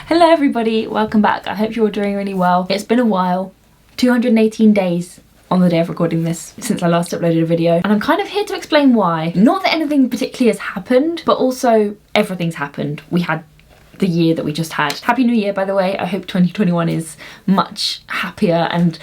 Hello everybody, welcome back. I hope you're all doing really well. It's been a while, 218 days on the day of recording this since I last uploaded a video, and I'm kind of here to explain why. Not that anything particularly has happened, but also everything's happened. We had the year that we just had. Happy New Year, by the way. I hope 2021 is much happier and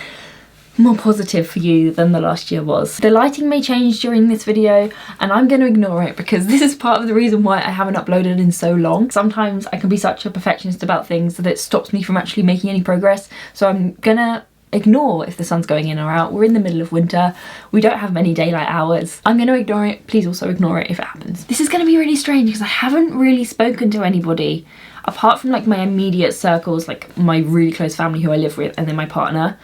more positive for you than the last year was. The lighting may change during this video and I'm going to ignore it because this is part of the reason why I haven't uploaded in so long. Sometimes I can be such a perfectionist about things that it stops me from actually making any progress, so I'm gonna ignore if the sun's going in or out. We're in the middle of winter, we don't have many daylight hours. I'm going to ignore it. Please also ignore it if it happens. This is going to be really strange because I haven't really spoken to anybody apart from like my immediate circles, like my really close family who I live with and then my partner,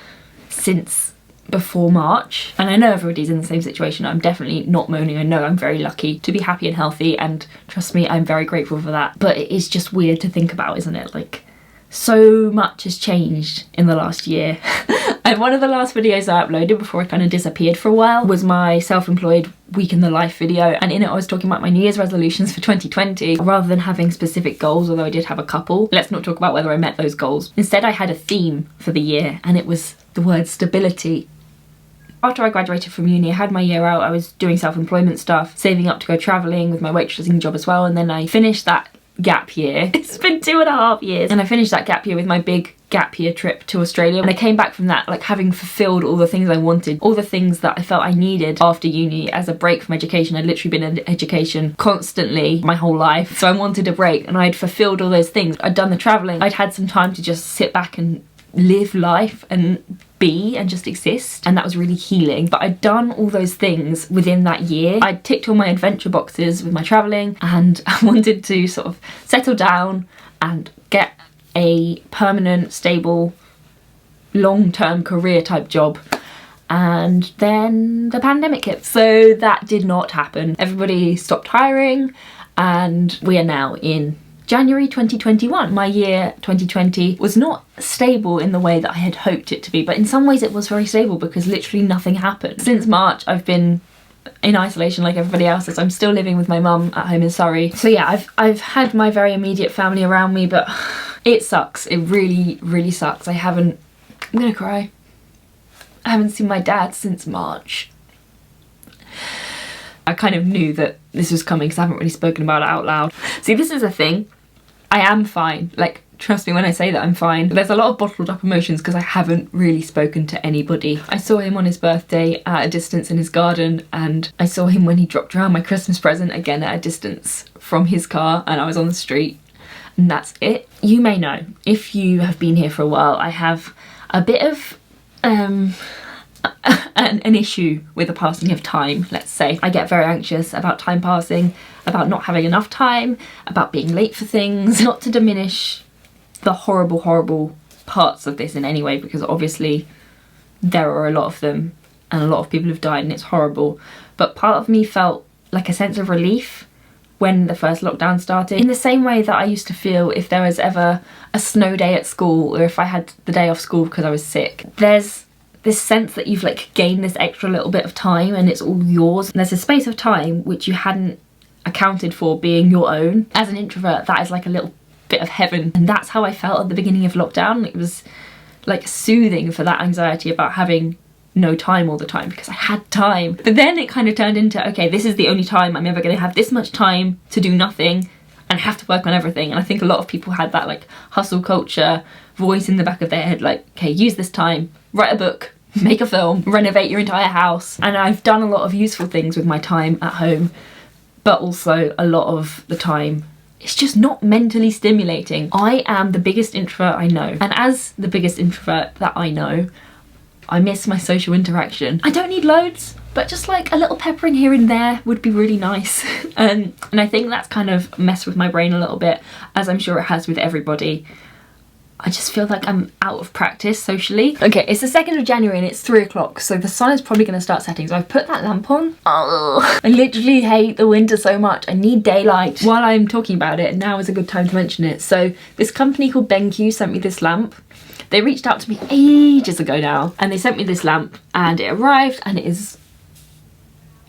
since before March. And I know everybody's in the same situation. I'm definitely not moaning. I know I'm very lucky to be happy and healthy, and trust me, I'm very grateful for that. But it is just weird to think about, isn't it? Like, so much has changed in the last year. And one of the last videos I uploaded before I kind of disappeared for a while was my self-employed week in the life video, and in it I was talking about my New Year's resolutions for 2020 rather than having specific goals, although I did have a couple. Let's not talk about whether I met those goals. Instead I had a theme for the year, and it was the word stability. After I graduated from uni, I had my year out, I was doing self-employment stuff, saving up to go travelling with my waitressing job as well, and then I finished that gap year. It's been 2.5 years, and I finished that gap year with my big gap year trip to Australia, and I came back from that like having fulfilled all the things I wanted, all the things that I felt I needed after uni as a break from education. I'd literally been in education constantly my whole life, so I wanted a break, and I'd fulfilled all those things. I'd done the travelling, I'd had some time to just sit back and live life and be and just exist, and that was really healing. But I'd done all those things within that year. I'd ticked all my adventure boxes with my travelling, and I wanted to sort of settle down and get a permanent, stable, long-term career type job. And then the pandemic hit, so that did not happen. Everybody stopped hiring, and we are now in January 2021. My year 2020 was not stable in the way that I had hoped it to be, but in some ways it was very stable because literally nothing happened. Since March I've been in isolation like everybody else is. I'm still living with my mum at home in Surrey. So yeah, I've had my very immediate family around me, but it sucks. It really sucks. I'm gonna cry. I haven't seen my dad since March. I kind of knew that this was coming because I haven't really spoken about it out loud. See, this is a thing. I am fine. Like, trust me when I say that I'm fine. There's a lot of bottled up emotions because I haven't really spoken to anybody. I saw him on his birthday at a distance in his garden, and I saw him when he dropped around my Christmas present, again at a distance from his car, and I was on the street, and that's it. You may know, if you have been here for a while, I have a bit of an issue with the passing of time, let's say. I get very anxious about time passing, about not having enough time, about being late for things. Not to diminish the horrible parts of this in any way, because obviously there are a lot of them and a lot of people have died and it's horrible, but part of me felt like a sense of relief when the first lockdown started, in the same way that I used to feel if there was ever a snow day at school, or if I had the day off school because I was sick. There's this sense that you've like gained this extra little bit of time and it's all yours. And there's a space of time which you hadn't accounted for being your own. As an introvert, that is like a little bit of heaven, and that's how I felt at the beginning of lockdown. It was like soothing for that anxiety about having no time all the time, because I had time. But then it kind of turned into, okay, this is the only time I'm ever going to have this much time to do nothing and have to work on everything. And I think a lot of people had that like hustle culture voice in the back of their head, like, okay, use this time, write a book, make a film, renovate your entire house. And I've done a lot of useful things with my time at home, but also a lot of the time it's just not mentally stimulating. I am the biggest introvert I know, and as the biggest introvert that I know, I miss my social interaction. I don't need loads, but just like a little peppering here and there would be really nice. And I think that's kind of messed with my brain a little bit, as I'm sure it has with everybody. I just feel like I'm out of practice socially. Okay, it's the 2nd of January and it's 3 o'clock, so the sun is probably going to start setting. So I've put that lamp on. Oh, I literally hate the winter so much. I need daylight. While I'm talking about it, now is a good time to mention it. So this company called BenQ sent me this lamp. They reached out to me ages ago now, and they sent me this lamp, and it arrived, and it is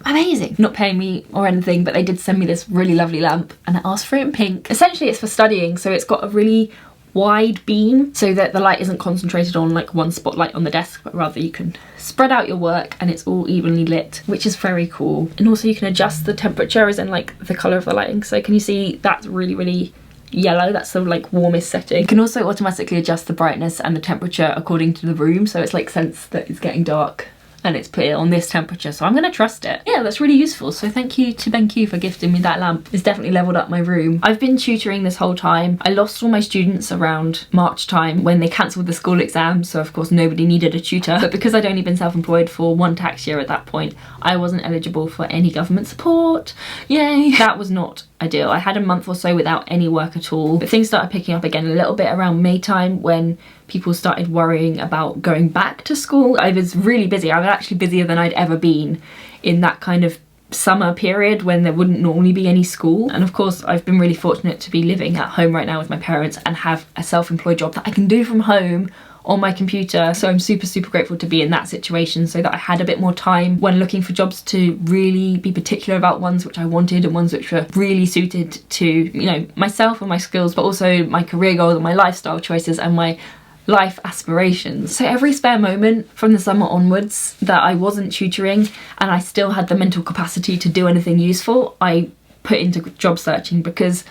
amazing. Not paying me or anything, but they did send me this really lovely lamp, and I asked for it in pink. Essentially it's for studying, so it's got a really wide beam so that the light isn't concentrated on like one spotlight on the desk, but rather you can spread out your work and it's all evenly lit, which is very cool. And also you can adjust the temperature as in like the color of the lighting. So can you see that's really yellow? That's the like warmest setting. You can also automatically adjust the brightness and the temperature according to the room, so it's like sense that it's getting dark and it's put on this temperature, so I'm gonna trust it. Yeah, that's really useful. So thank you to BenQ for gifting me that lamp. It's definitely leveled up my room. I've been tutoring this whole time. I lost all my students around March time when they cancelled the school exams, so of course nobody needed a tutor. But because I'd only been self-employed for 1 tax year at that point, I wasn't eligible for any government support. Yay! That was not ideal. I had a month or so without any work at all, but things started picking up again a little bit around May time when people started worrying about going back to school. I was really busy. I was actually busier than I'd ever been in that kind of summer period when there wouldn't normally be any school. And of course I've been really fortunate to be living at home right now with my parents and have a self-employed job that I can do from home on my computer. So I'm super grateful to be in that situation, so that I had a bit more time when looking for jobs to really be particular about ones which I wanted and ones which were really suited to, you know, myself and my skills, but also my career goals and my lifestyle choices and my life aspirations. So every spare moment from the summer onwards that I wasn't tutoring and I still had the mental capacity to do anything useful, I put into job searching, because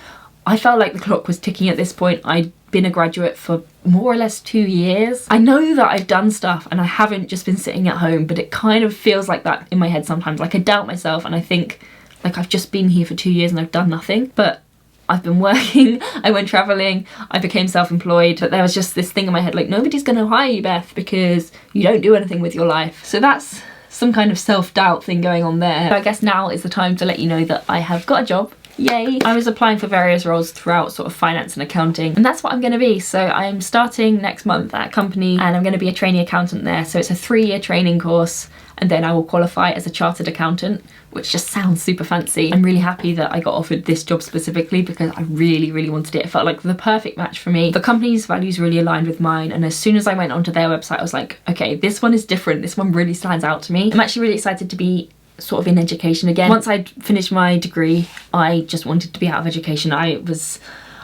I felt like the clock was ticking at this point. I'd been a graduate for more or less 2 years. I know that I've done stuff and I haven't just been sitting at home, but it kind of feels like that in my head sometimes. Like I doubt myself and I think like I've just been here for 2 years and I've done nothing. But I've been working, I went traveling, I became self-employed, but there was just this thing in my head like, nobody's gonna hire you, Beth, because you don't do anything with your life. So that's some kind of self-doubt thing going on there. So I guess now is the time to let you know that I have got a job. Yay! I was applying for various roles throughout sort of finance and accounting, and that's what I'm going to be. So I'm starting next month at a company and I'm going to be a trainee accountant there. So it's a 3-year training course and then I will qualify as a chartered accountant, which just sounds super fancy. I'm really happy that I got offered this job specifically because I really wanted it. It felt like the perfect match for me. The company's values really aligned with mine, and as soon as I went onto their website I was like, okay, this one is different. This one really stands out to me. I'm actually really excited to be sort of in education again. Once I'd finished my degree, I just wanted to be out of education. I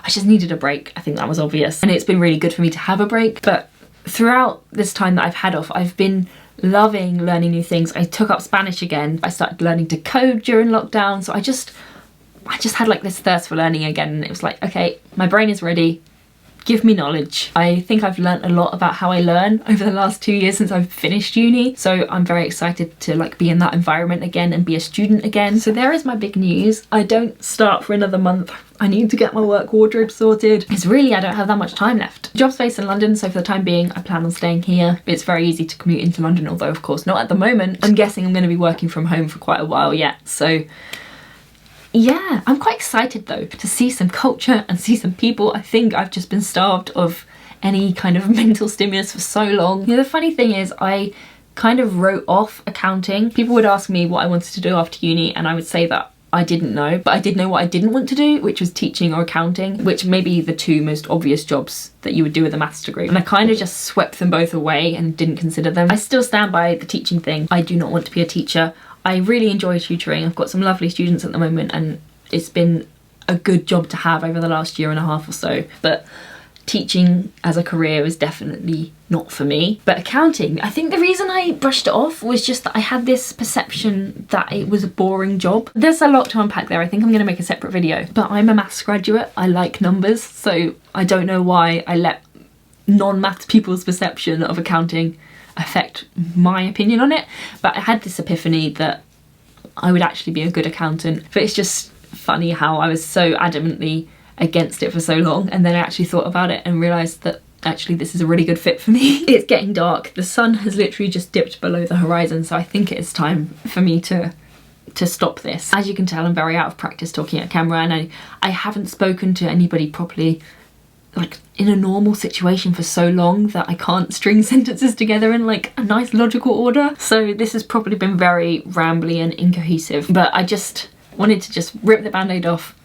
just needed a break. I think that was obvious. And it's been really good for me to have a break. But throughout this time that I've had off, I've been loving learning new things. I took up Spanish again. I started learning to code during lockdown. So I just had like this thirst for learning again. And it was like, okay, my brain is ready. Give me knowledge. I think I've learnt a lot about how I learn over the last 2 years since I've finished uni. So I'm very excited to like be in that environment again and be a student again. So there is my big news. I don't start for another month. I need to get my work wardrobe sorted. Because really I don't have that much time left. Job's based in London, so for the time being I plan on staying here. It's very easy to commute into London, although of course not at the moment. I'm guessing I'm going to be working from home for quite a while yet. So yeah, I'm quite excited though to see some culture and see some people. I think I've just been starved of any kind of mental stimulus for so long. You know, the funny thing is I kind of wrote off accounting. People would ask me what I wanted to do after uni and I would say that I didn't know, but I did know what I didn't want to do, which was teaching or accounting, which may be the 2 most obvious jobs that you would do with a maths degree. And I kind of just swept them both away and didn't consider them. I still stand by the teaching thing. I do not want to be a teacher. I really enjoy tutoring. I've got some lovely students at the moment and it's been a good job to have over the last 1.5 years or so. But teaching as a career is definitely not for me. But accounting, I think the reason I brushed it off was just that I had this perception that it was a boring job. There's a lot to unpack there. I think I'm going to make a separate video. But I'm a maths graduate. I like numbers. So I don't know why I let non-maths people's perception of accounting affect my opinion on it. But I had this epiphany that I would actually be a good accountant. But it's just funny how I was so adamantly against it for so long, and then I actually thought about it and realised that actually this is a really good fit for me. It's getting dark. The sun has literally just dipped below the horizon, so I think it is time for me to stop this. As you can tell, I'm very out of practice talking at camera, and I haven't spoken to anybody properly like in a normal situation for so long that I can't string sentences together in like a nice logical order. So this has probably been very rambly and incohesive, but I just wanted to just rip the band-aid off,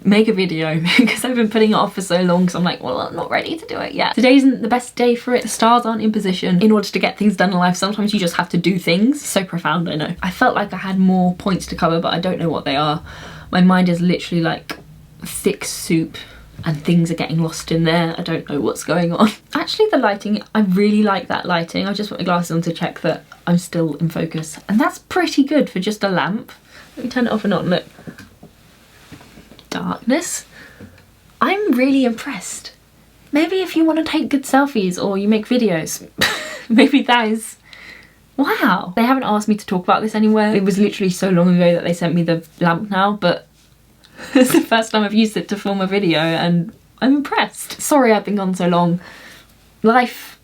make a video, because I've been putting it off for so long because I'm like, well, I'm not ready to do it yet. Today isn't the best day for it. The stars aren't in position. In order to get things done in life, sometimes you just have to do things. So profound, I know. I felt like I had more points to cover, but I don't know what they are. My mind is literally like thick soup and things are getting lost in there. I don't know what's going on. Actually, the lighting, I really like that lighting. I just put my glasses on to check that I'm still in focus, and that's pretty good for just a lamp. Let me turn it off and on, look. Darkness. I'm really impressed. Maybe if you want to take good selfies or you make videos, maybe that is... Wow. They haven't asked me to talk about this anywhere. It was literally so long ago that they sent me the lamp now, but it's the first time I've used it to film a video and I'm impressed. Sorry I've been gone so long. Life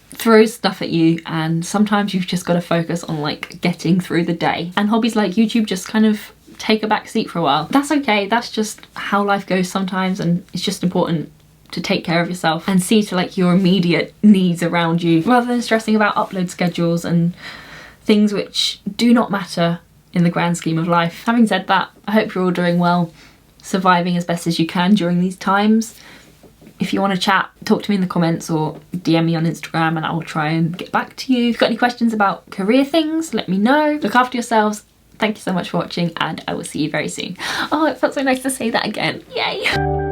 throws stuff at you and sometimes you've just got to focus on like getting through the day. And hobbies like YouTube just kind of take a back seat for a while. That's okay, that's just how life goes sometimes, and it's just important to take care of yourself and see to like your immediate needs around you rather than stressing about upload schedules and things which do not matter in the grand scheme of life. Having said that, I hope you're all doing well, surviving as best as you can during these times. If you want to chat, talk to me in the comments or DM me on Instagram and I will try and get back to you. If you've got any questions about career things, let me know. Look after yourselves. Thank you so much for watching and I will see you very soon. Oh, it felt so nice to say that again. Yay!